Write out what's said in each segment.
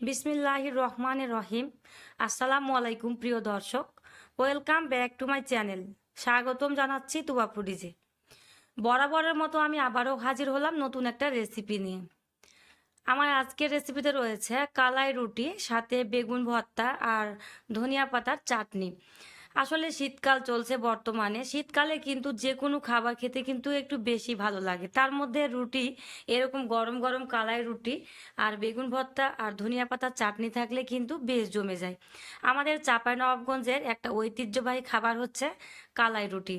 বিসমিল্লাহির রহমানির রহিম। আসসালামু আলাইকুম প্রিয় দর্শক, welcome back to my channel. স্বাগতম জানাচ্ছি তুবা ফুডিজে। বরাবরের মতো আমি আবারও হাজির হলাম নতুন একটা রেসিপি নিয়ে। আমার আজকের রেসিপিতে রয়েছে কালাই রুটি, সাথে বেগুন ভর্তা আর ধনিয়া পাতার চাটনি। আসলে শীতকাল চলছে বর্তমানে, শীতকালে কিন্তু যে কোনো খাবার খেতে কিন্তু একটু বেশি ভালো লাগে। তার মধ্যে রুটি, এরকম গরম গরম কালাই রুটি আর বেগুন ভর্তা আর ধনিয়া পাতার চাটনি থাকলে কিন্তু বেশ জমে যায়। আমাদের চাঁপাইনবাবগঞ্জের একটা ঐতিহ্যবাহী খাবার হচ্ছে কালাই রুটি।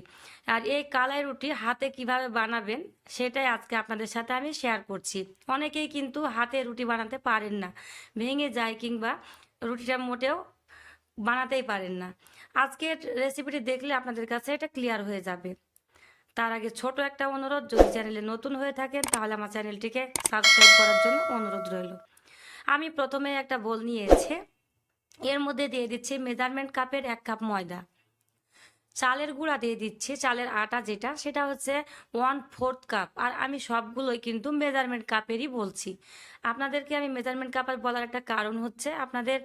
আর এই কালাই রুটি হাতে কিভাবে বানাবেন সেটাই আজকে আপনাদের সাথে আমি শেয়ার করছি। অনেকেই কিন্তু হাতে রুটি বানাতে পারেন না, ভেঙে যায় কিংবা রুটিটা মোটেও বানাতেই পারেন না। আজকের রেসিপিটি দেখলে আপনাদের কাছে এটা ক্লিয়ার হয়ে যাবে। তার আগে ছোট একটা অনুরোধ, যদি চ্যানেলে নতুন হয়ে থাকেন তাহলে আমার চ্যানেলটিকে সাবস্ক্রাইব করার জন্য অনুরোধ রইল। আমি প্রথমে একটা বোল নিয়েছি, এর মধ্যে দিয়ে দিচ্ছি মেজারমেন্ট কাপের 1 কাপ ময়দা। চালের গুঁড়া দিয়ে দিচ্ছি, চালের আটা যেটা সেটা হচ্ছে 1/4 কাপ। আর আমি সবগুলোই কিন্তু মেজারমেন্ট কাপেরই বলছি। আপনাদেরকে আমি মেজারমেন্ট কাপের বলার একটা কারণ হচ্ছে আপনাদের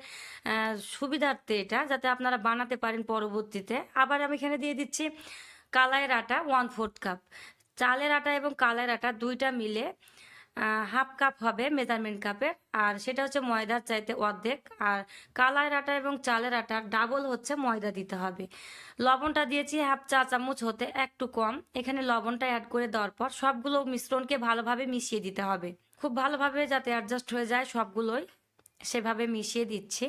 সুবিধার্থে, এটা যাতে আপনারা বানাতে পারেন পরবর্তীতে। আবার আমি এখানে দিয়ে দিচ্ছি কালাইয়ের আটা 1/4 কাপ। চালের আটা এবং কালাইয়ের আটা দুইটা মিলে 1/2 কাপ হবে মেজারমেন্ট কাপের, আর সেটা হচ্ছে ময়দার চাইতে অর্ধেক। আর কালাইয়ের আটা এবং চালের আটার ডাবল হচ্ছে ময়দা দিতে হবে। লবণটা দিয়েছি 1/2 চা চামচ হতে একটু কম। এখানে লবণটা অ্যাড করে দেওয়ার পর সবগুলো মিশ্রণকে ভালোভাবে মিশিয়ে দিতে হবে, খুব ভালোভাবে যাতে অ্যাডজাস্ট হয়ে যায় সবগুলোই, সেভাবে মিশিয়ে দিচ্ছি।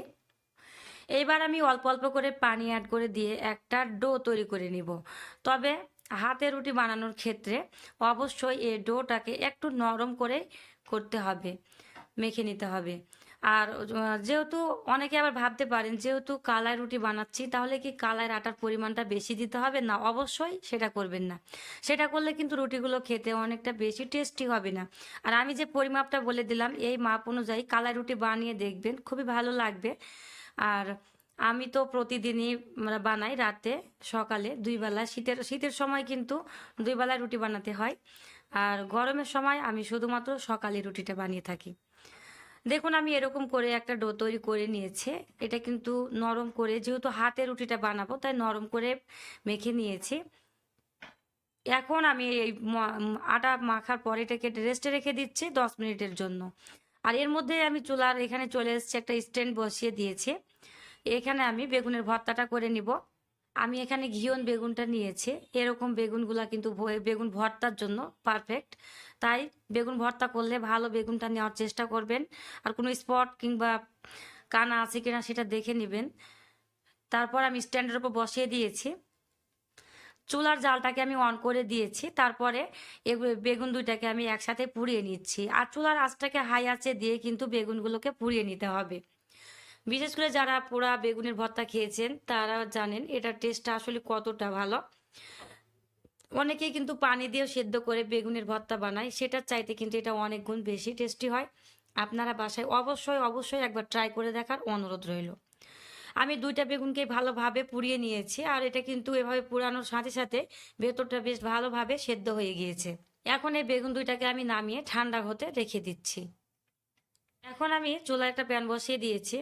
এইবার আমি অল্প অল্প করে পানি অ্যাড করে দিয়ে একটা ডো তৈরি করে নিব। তবে হাতে রুটি বানানোর ক্ষেত্রে অবশ্যই এই ডোটাকে একটু নরম করে করতে হবে, মেখে নিতে হবে। আর যেহেতু অনেকে আবার ভাবতে পারেন যেহেতু কালাই রুটি বানাচ্ছি তাহলে কি কালাইয়ের আটার পরিমাণটা বেশি দিতে হবে, না অবশ্যই সেটা করবেন না। সেটা করলে কিন্তু রুটিগুলো খেতে অনেকটা বেশি টেস্টি হবে না। আর আমি যে পরিমাপটা বলে দিলাম এই মাপ অনুযায়ী কালাই রুটি বানিয়ে দেখবেন, খুবই ভালো লাগবে। আর আমি তো প্রতিদিনই বানাই, রাতে সকালে দুই বেলা। শীতের শীতের সময় কিন্তু দুই বেলা রুটি বানাতে হয়, আর গরমের সময় আমি শুধুমাত্র সকালে রুটিটা বানিয়ে থাকি। দেখুন আমি এরকম করে একটা ডো তৈরি করে নিয়েছি। এটা কিন্তু নরম করে, যেহেতু হাতে রুটিটা বানাবো তাই নরম করে মেখে নিয়েছি। এখন আমি এই আটা মাখার পর এটাকে রেস্টে রেখে দিচ্ছি 10 মিনিটের জন্য। আর এর মধ্যে আমি চুলার এখানে চলে এসেছি, একটা স্ট্যান্ড বসিয়ে দিয়েছি। এখানে আমি বেগুনের ভর্তাটা করে নিব। আমি এখানে ঘিওন বেগুনটা নিয়েছি। এরকম বেগুনগুলা কিন্তু বেগুন ভর্তার জন্য পারফেক্ট। তাই বেগুন ভর্তা করলে ভালো বেগুনটা নেওয়ার চেষ্টা করবেন। আর কোনো স্পট কিংবা কানা আছে কিনা সেটা দেখে নেবেন। তারপর আমি স্ট্যান্ডের উপর বসিয়ে দিয়েছি, চুলার জালটাকে আমি অন করে দিয়েছি। তারপরে বেগুন দুইটাকে আমি একসাথে পুড়িয়ে নিচ্ছি। আর চুলার আঁচটাকে হাই আঁচে দিয়ে কিন্তু বেগুনগুলোকে পুড়িয়ে নিতে হবে। বিশেষ করে যারা পোড়া বেগুনের ভর্তা খেয়েছেন তারা জানেন এটার টেস্টটা আসলে কতটা ভালো। অনেকেই কিন্তু পানি দিয়ে সেদ্ধ করে বেগুনের ভর্তা বানায়, সেটার চাইতে কিন্তু এটা অনেক গুণ বেশি টেস্টি হয়। আপনারা বাসায় অবশ্যই অবশ্যই একবার ট্রাই করে দেখার অনুরোধ রইল। আমি দুইটা বেগুনকে ভালোভাবে পুড়িয়ে নিয়েছি, আর এটা কিন্তু এভাবে পুরানোর সাথে সাথে ভেতরটা বেশ ভালোভাবে সেদ্ধ হয়ে গিয়েছে। এখন এই বেগুন দুইটাকে আমি নামিয়ে ঠান্ডা হতে রেখে দিচ্ছি। এখন আমি চুলায় একটা প্যান বসিয়ে দিয়েছি,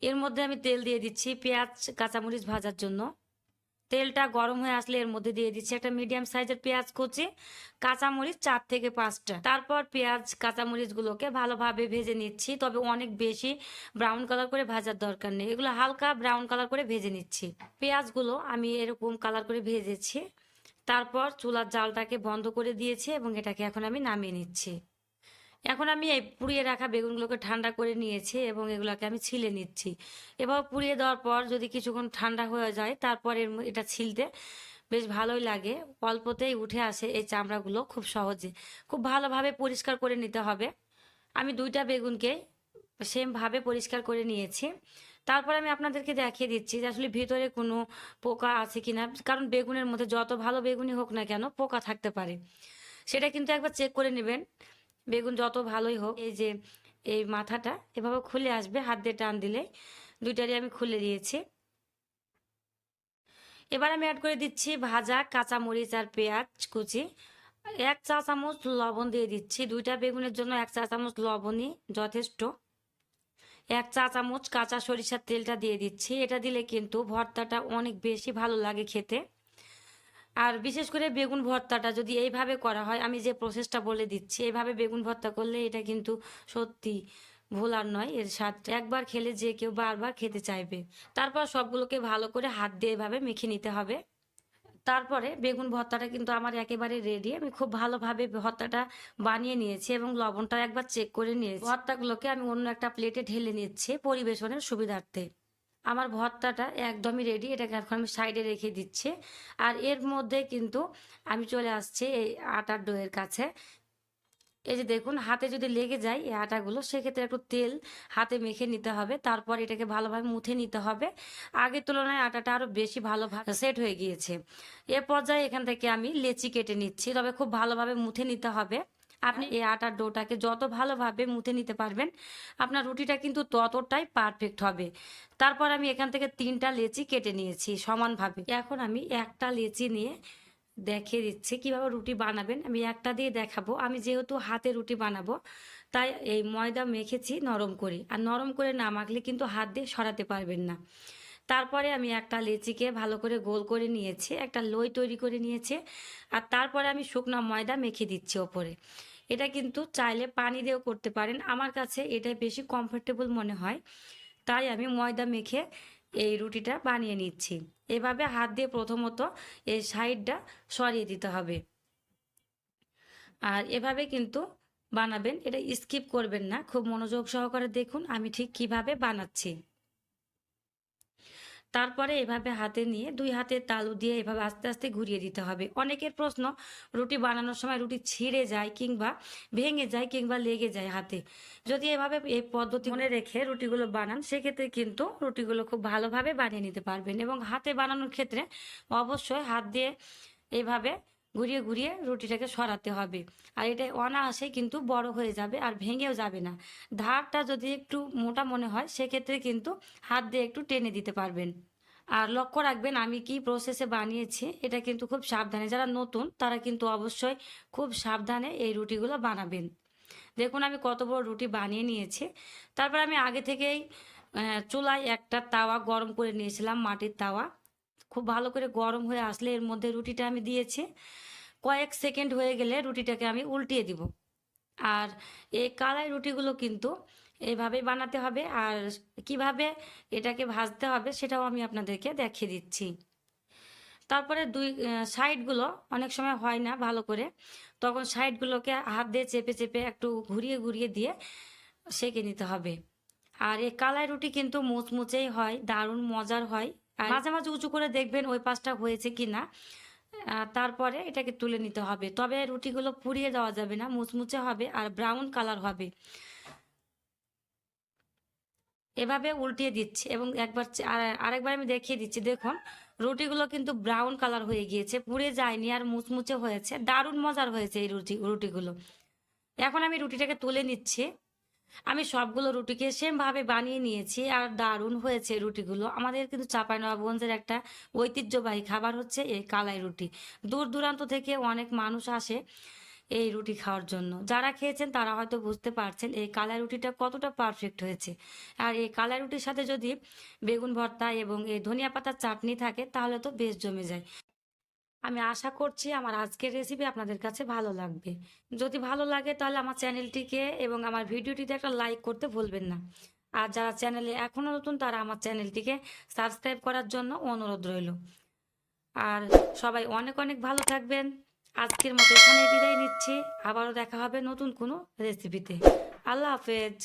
এর মধ্যে আমি তেল দিয়ে দিচ্ছি পেঁয়াজ কাঁচামরিচ ভাজার জন্য। তেলটা গরম হয়ে আসলে এর মধ্যে দিয়ে দিচ্ছি একটা মিডিয়াম সাইজের পেঁয়াজ কুচি, কাঁচামরিচ 4 থেকে 5টা। তারপর পেঁয়াজ কাঁচামরিচগুলোকে ভালোভাবে ভেজে নিচ্ছি, তবে অনেক বেশি ব্রাউন কালার করে ভাজার দরকার নেই, এগুলো হালকা ব্রাউন কালার করে ভেজে নিচ্ছি। পেঁয়াজগুলো আমি এরকম কালার করে ভেজেছি। তারপর চুলার জালটাকে বন্ধ করে দিয়েছি এবং এটাকে এখন আমি নামিয়ে নিচ্ছি। এখন আমি এই পুড়িয়ে রাখা বেগুনগুলোকে ঠান্ডা করে নিয়েছি এবং এগুলোকে আমি ছিলে নিচ্ছি। এবার পুড়িয়ে দেওয়ার পর যদি কিছুক্ষণ ঠান্ডা হয়ে যায় তারপর এটা ছিলতে বেশ ভালোই লাগে, অল্পতেই উঠে আসে এই চামড়াগুলো খুব সহজে। খুব ভালোভাবে পরিষ্কার করে নিতে হবে। আমি দুইটা বেগুনকে সেমভাবে পরিষ্কার করে নিয়েছি। তারপর আমি আপনাদেরকে দেখিয়ে দিচ্ছি যে আসলে ভিতরে কোনো পোকা আছে কিনা, কারণ বেগুনের মধ্যে যত ভালো বেগুনই হোক না কেন পোকা থাকতে পারে, সেটা কিন্তু একবার চেক করে নেবেন। বেগুন যত ভালোই হোক, এই যে এই মাথাটা এভাবে খুলে আসবে, হাত দিয়ে টান দিলে। দুইটারই আমি খুলে দিয়েছি। এবার আমি অ্যাড করে দিচ্ছি ভাজা কাঁচামরিচ আর পেঁয়াজ কুচি। 1 চা চামচ লবণ দিয়ে দিচ্ছি, দুইটা বেগুনের জন্য 1 চা চামচ লবণই যথেষ্ট। 1 চা চামচ কাঁচা সরিষার তেলটা দিয়ে দিচ্ছি। এটা দিলে কিন্তু ভর্তাটা অনেক বেশি ভালো লাগে খেতে। আর বিশেষ করে বেগুন ভর্তাটা যদি এইভাবে করা হয়, আমি যে প্রসেসটা বলে দিচ্ছি, এইভাবে বেগুন ভর্তা করলে এটা কিন্তু সত্যি ভোলার নয়। এর স্বাদটা একবার খেলে যে কেউ বারবার খেতে চাইবে। তারপর সবগুলোকে ভালো করে হাত দিয়ে এভাবে মেখে নিতে হবে। তারপরে বেগুন ভর্তাটা কিন্তু আমার একেবারে রেডি। আমি খুব ভালোভাবে ভর্তাটা বানিয়ে নিয়েছি এবং লবণটা একবার চেক করে নিয়েছি। ভর্তাগুলোকে আমি অন্য একটা প্লেটে ঢেলে নিচ্ছি পরিবেশনের সুবিধার্থে। আমার ভর্তাটা একদমই রেডি। এটাকে এখন আমি সাইডে রেখে দিচ্ছি। আর এর মধ্যে কিন্তু আমি চলে আসছি এই আটার ডোয়ের কাছে। এই যে দেখুন, হাতে যদি লেগে যায় এই আটাগুলো, সেক্ষেত্রে একটু তেল হাতে মেখে নিতে হবে। তারপর এটাকে ভালোভাবে মুথে নিতে হবে। আগের তুলনায় আটাটা আরও বেশি ভালোভাবে সেট হয়ে গিয়েছে। এ পর্যায়ে এখান থেকে আমি লেচি কেটে নিচ্ছি, তবে খুব ভালোভাবে মুথে নিতে হবে। আপনি এই আটার ডোটাকে যত ভালোভাবে মুথে নিতে পারবেন, আপনার রুটিটা কিন্তু ততটাই পারফেক্ট হবে। তারপর আমি এখান থেকে 3টা লেচি কেটে নিয়েছি সমানভাবে। এখন আমি একটা লেচি নিয়ে দেখিয়ে দিচ্ছি কিভাবে রুটি বানাবেন। আমি একটা দিয়ে দেখাবো। আমি যেহেতু হাতে রুটি বানাবো, তাই এই ময়দা মেখেছি নরম করে। আর নরম করে না মাখলে কিন্তু হাত দিয়ে সরাতে পারবেন না। তারপরে আমি একটা লেচিকে ভালো করে গোল করে নিয়েছি, একটা লই তৈরি করে নিয়েছি। আর তারপরে আমি শুকনো ময়দা মেখে দিচ্ছি ওপরে। এটা কিন্তু চাইলে পানি দিয়েও করতে পারেন। আমার কাছে এটাই বেশি কমফোর্টেবল মনে হয়, তাই আমি ময়দা মেখে এই রুটিটা বানিয়ে নিচ্ছি। এভাবে হাত দিয়ে প্রথমত এই সাইডটা সরিয়ে দিতে হবে। আর এভাবে কিন্তু বানাবেন, এটা স্কিপ করবেন না। খুব মনোযোগ সহকারে দেখুন আমি ঠিক কিভাবে বানাচ্ছি। তারপরে এভাবে হাতে নিয়ে 2 হাতের তালু দিয়ে এভাবে আস্তে আস্তে ঘুরিয়ে দিতে হবে। অনেকের প্রশ্ন, রুটি বানানোর সময় রুটি ছিঁড়ে যায় কিংবা ভেঙে যায় কিংবা লেগে যায় হাতে। যদি এভাবে এই পদ্ধতি মনে রেখে রুটিগুলো বানান, সেক্ষেত্রে কিন্তু রুটিগুলো খুব ভালোভাবে বানিয়ে নিতে পারবেন। এবং হাতে বানানোর ক্ষেত্রে অবশ্যই হাত দিয়ে এভাবে ঘুরিয়ে ঘুরিয়ে রুটিটাকে সরাতে হবে। আর এটা অনায়াসে কিন্তু বড় হয়ে যাবে আর ভেঙেও যাবে না। ধারটা যদি একটু মোটা মনে হয়, সেক্ষেত্রে কিন্তু হাত দিয়ে একটু টেনে দিতে পারবেন। আর লক্ষ্য রাখবেন আমি কি প্রসেসে বানিয়েছি, এটা কিন্তু খুব সাবধানে। যারা নতুন তারা কিন্তু অবশ্যই খুব সাবধানে এই রুটিগুলো বানাবেন। দেখুন আমি কত বড় রুটি বানিয়ে নিয়েছি। তারপর আমি আগে থেকেই চুলায় একটা তাওয়া গরম করে নিয়েছিলাম, মাটির তাওয়া। খুব ভালো করে গরম হয়ে আসলে এর মধ্যে রুটিটা আমি দিয়েছি। কয়েক সেকেন্ড হয়ে গেলে রুটিটাকে আমি উল্টিয়ে দিব। আর এই কালাই রুটিগুলো কিন্তু এইভাবেই বানাতে হবে। আর কিভাবে এটাকে ভাজতে হবে সেটাও আমি আপনাদেরকে দেখিয়ে দিচ্ছি। তারপরে সাইডগুলো অনেক সময় হয় না ভালো করে, তখন সাইডগুলোকে হাত দিয়ে চেপে চেপে একটু ঘুরিয়ে ঘুরিয়ে দিয়ে সেঁকে নিতে হবে। আর এই কালাই রুটি কিন্তু মুচমুচেই হয়, দারুণ মজার হয়। আর মাঝে মাঝে উঁচু করে দেখবেন ওই পাশটা হয়েছে কিনা। তারপরে এটাকে তুলে নিতে হবে। তবে রুটিগুলো পুড়িয়ে দেওয়া যাবে না, মুচমুচে হবে আর ব্রাউন কালার হবে। এভাবে উল্টিয়ে দিচ্ছি এবং আরেকবার আমি দেখিয়ে দিচ্ছি। দেখুন রুটিগুলো কিন্তু ব্রাউন কালার হয়ে গিয়েছে, পুড়ে যায়নি আর মুচমুচে হয়েছে। দারুণ মজার হয়েছে এই রুটিগুলো। এখন আমি রুটিটাকে তুলে নিচ্ছি। আমি সবগুলো রুটিকে সেমভাবে বানিয়ে নিয়েছি আর দারুণ হয়েছে রুটিগুলো। আমাদের কিন্তু চাঁপাইনবাবগঞ্জের একটা ঐতিহ্যবাহী খাবার হচ্ছে এই কালাই রুটি। দূর দূরান্ত থেকে অনেক মানুষ আসে এই রুটি খাওয়ার জন্য। যারা খেয়েছেন তারা হয়তো বুঝতে পারছেন এই কালাই রুটিটা কতটা পারফেক্ট হয়েছে। আর এই কালাই রুটির সাথে যদি বেগুন ভর্তা এবং এই ধনিয়া পাতার চাটনি থাকে তাহলে তো বেশ জমে যায়। আমি আশা করছি আমার আজকের রেসিপি আপনাদের কাছে ভালো লাগবে। যদি ভালো লাগে তাহলে আমার চ্যানেলটিকে এবং আমার ভিডিওটিতে একটা লাইক করতে ভুলবেন না। আর যারা চ্যানেলে এখনও নতুন তারা আমার চ্যানেলটিকে সাবস্ক্রাইব করার জন্য অনুরোধ রইল। আর সবাই অনেক অনেক ভালো থাকবেন। আজকের মতো এখানে বিদায় নিচ্ছি। আবারও দেখা হবে নতুন কোনো রেসিপিতে। আল্লাহ হাফেজ।